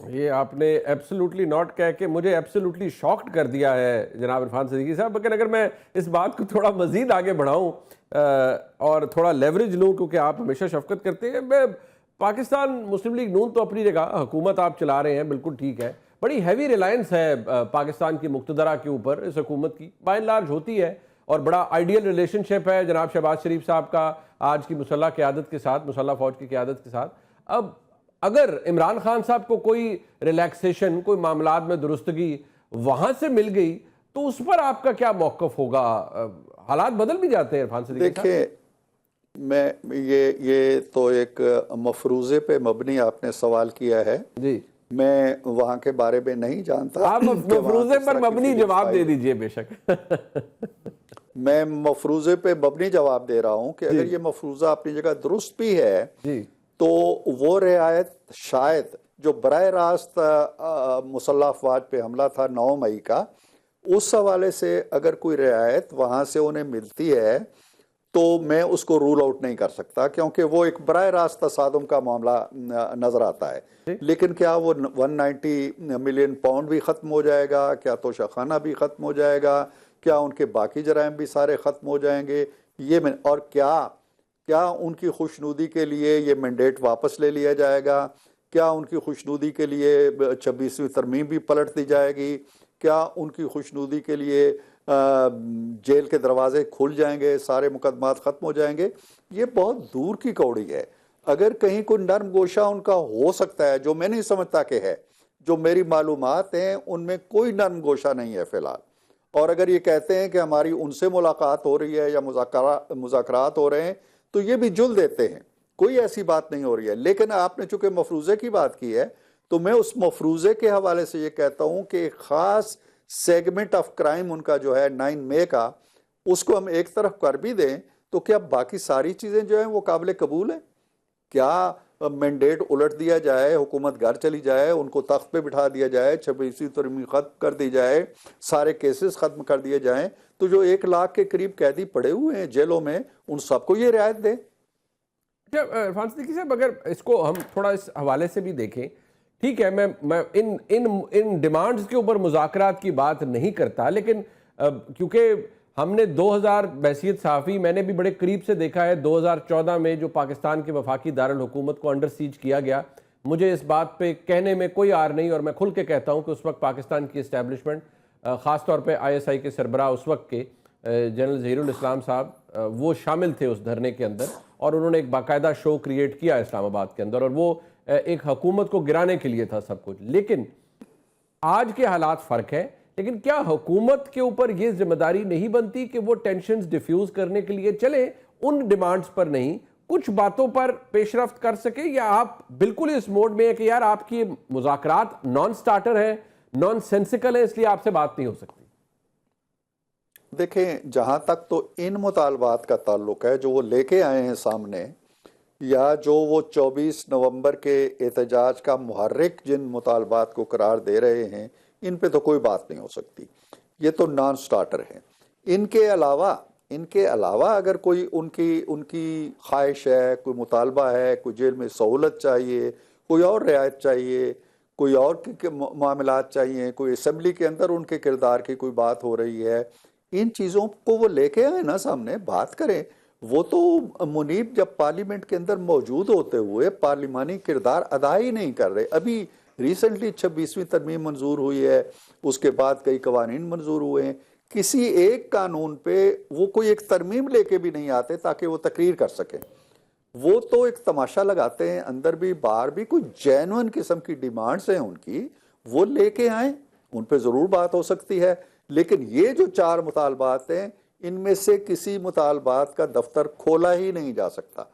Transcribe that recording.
ये आपने absolutely not कह के मुझे एब्सोल्युटली शॉक्ड कर दिया है जनाब इरफान सिद्दीकी साहब। लेकिन अगर मैं इस बात को थोड़ा मजीद आगे बढ़ाऊं और थोड़ा लेवरेज लूं, क्योंकि आप हमेशा शफकत करते हैं, मैं पाकिस्तान मुस्लिम लीग नून तो अपनी जगह हुकूमत आप चला रहे हैं, बिल्कुल ठीक है, बड़ी हैवी रिलायंस है पाकिस्तान की मुक्तदरा के ऊपर इस हुकूमत की, बाय एंड लार्ज होती है, और बड़ा आइडियल रिलेशनशिप है जनाब शहबाज शरीफ साहब का आज की मुसल्ह क़यादत के साथ, मुसल्ह फ़ौज की क़यादत के साथ। अब अगर इमरान खान साहब को कोई रिलैक्सेशन, कोई मामलात में दुरुस्तगी वहां से मिल गई, तो उस पर आपका क्या मौक़िफ़ होगा? हालात बदल भी जाते हैं इरफान सिद्दीकी साहब। देखिए, मैं ये तो एक मफरूज़े पे मबनी आपने सवाल किया है। जी, मैं वहाँ के बारे में नहीं जानता आप कि वहाँ मफरूज़े किस पर तरह की मबनी फीलिंग्स जवाब पाई दे गई। दीजिए बेशक। मैं मफरूज़े पे मबनी जवाब दे रहा हूँ कि जी अगर ये मफरूज़ा अपनी जगह दुरुस्त भी है, जी तो वो रियायत शायद जो बराह रास्त मुसल्लह अफवाज पे हमला था 9 मई का, उस हवाले से अगर कोई रियायत वहाँ से उन्हें मिलती है, तो मैं उसको रूल आउट नहीं कर सकता, क्योंकि वो एक बराह रास्त तसादुम का मामला नजर आता है। जी। लेकिन क्या वो 190 मिलियन पाउंड भी ख़त्म हो जाएगा? क्या तोशाखाना भी ख़त्म हो जाएगा? क्या उनके बाकी जराइम भी सारे ख़त्म हो जाएंगे? ये मैं और क्या क्या उनकी खुशनुदी के लिए ये मैंडेट वापस ले लिया जाएगा? क्या उनकी खुशनुदी के लिए 26वीं तरमीम भी पलट दी जाएगी? क्या उनकी खुशनुदी के लिए जेल के दरवाजे खुल जाएंगे, सारे मुकदमात ख़त्म हो जाएंगे? ये बहुत दूर की कौड़ी है। अगर कहीं कोई नर्म गोशा उनका हो सकता है, जो मैं नहीं समझता कि है, जो मेरी मालूमात हैं उनमें कोई नर्म गोशा नहीं है फ़िलहाल। और अगर ये कहते हैं कि हमारी उनसे मुलाकात हो रही है या मुज़ाकरात हो रहे हैं, तो ये भी जुल देते हैं, कोई ऐसी बात नहीं हो रही है। लेकिन आपने चूंकि मफरूज़े की बात की है, तो मैं उस मफरूज़े के हवाले से ये कहता हूँ कि एक ख़ास सेगमेंट ऑफ क्राइम उनका जो है 9 मई का, उसको हम एक तरफ कर भी दें, तो क्या बाकी सारी चीज़ें जो हैं वो काबिल कबूल हैं? क्या मैंडेट उलट दिया जाए, हुकूमत घर चली जाए, उनको तख्त पे बिठा दिया जाए, 26वीं तरमीम खत्म कर दी जाए, सारे केसेस खत्म कर दिए जाएं, तो जो 1 लाख के करीब कैदी पड़े हुए हैं जेलों में, उन सबको ये रियायत दें? अच्छा इरफान सिद्दीकी साहब, अगर इसको हम थोड़ा इस हवाले से भी देखें, ठीक है, मैं इन इन इन डिमांड्स के ऊपर मुज़ाकरात की बात नहीं करता, लेकिन क्योंकि हमने 2000 बहसीत सहाफ़ी मैंने भी बड़े करीब से देखा है, 2014 में जो पाकिस्तान के वफाकी दारुल हुकूमत को अंडर सीज किया गया, मुझे इस बात पे कहने में कोई आर नहीं, और मैं खुल के कहता हूँ कि उस वक्त पाकिस्तान की इस्टेब्लिशमेंट, ख़ास तौर पे ISI के सरबराह उस वक्त के जनरल ज़हीरुल इस्लाम साहब, वो शामिल थे उस धरने के अंदर, और उन्होंने एक बाकायदा शो क्रिएट किया इस्लामाबाद के अंदर, और वो एक हुकूमत को गिराने के लिए था सब कुछ। लेकिन आज के हालात फ़र्क है, लेकिन क्या हुकूमत के ऊपर ये जिम्मेदारी नहीं बनती कि वो टेंशन्स डिफ्यूज़ करने के लिए चले, उन डिमांड्स पर नहीं, कुछ बातों पर पेशरफ्त कर सके? या आप बिल्कुल इस मोड में है कि यार आपकी मुज़ाकरात नॉन स्टार्टर है, नॉन सेंसिकल है, इसलिए आपसे बात नहीं हो सकती? देखें, जहाँ तक तो इन मुतालबात का ताल्लुक है जो वो लेके आए हैं सामने, या जो वो 24 नवंबर के एहतजाज का मुहर्रिक जिन मुतालबात को करार दे रहे हैं, इन पे तो कोई बात नहीं हो सकती। ये तो नॉन स्टार्टर हैं। इनके अलावा अगर कोई उनकी उनकी ख्वाहिश है, कोई मुतालबा है, कोई जेल में सहूलत चाहिए, कोई और रियायत चाहिए, कोई और मामलात चाहिए, कोई असम्बली के अंदर उनके किरदार की कोई बात हो रही है, इन चीज़ों को वो लेके आए ना सामने, बात करें। वो तो मुनीब जब पार्लियामेंट के अंदर मौजूद होते हुए पार्लिमानी किरदार अदा ही नहीं कर रहे। अभी रिसेंटली 26वीं तरमीम मंजूर हुई है, उसके बाद कई कवानीन मंजूर हुए हैं। किसी एक कानून पे वो कोई एक तरमीम लेके भी नहीं आते ताकि वो तकरीर कर सकें। वो तो एक तमाशा लगाते हैं, अंदर भी बाहर भी कोई जेन्युइन किस्म की डिमांड्स हैं उनकी, वो लेके आए, उन पे ज़रूर बात हो सकती है। लेकिन ये जो 4 मुतालबात हैं, इनमें से किसी मुतालबात का दफ्तर खोला ही नहीं जा सकता।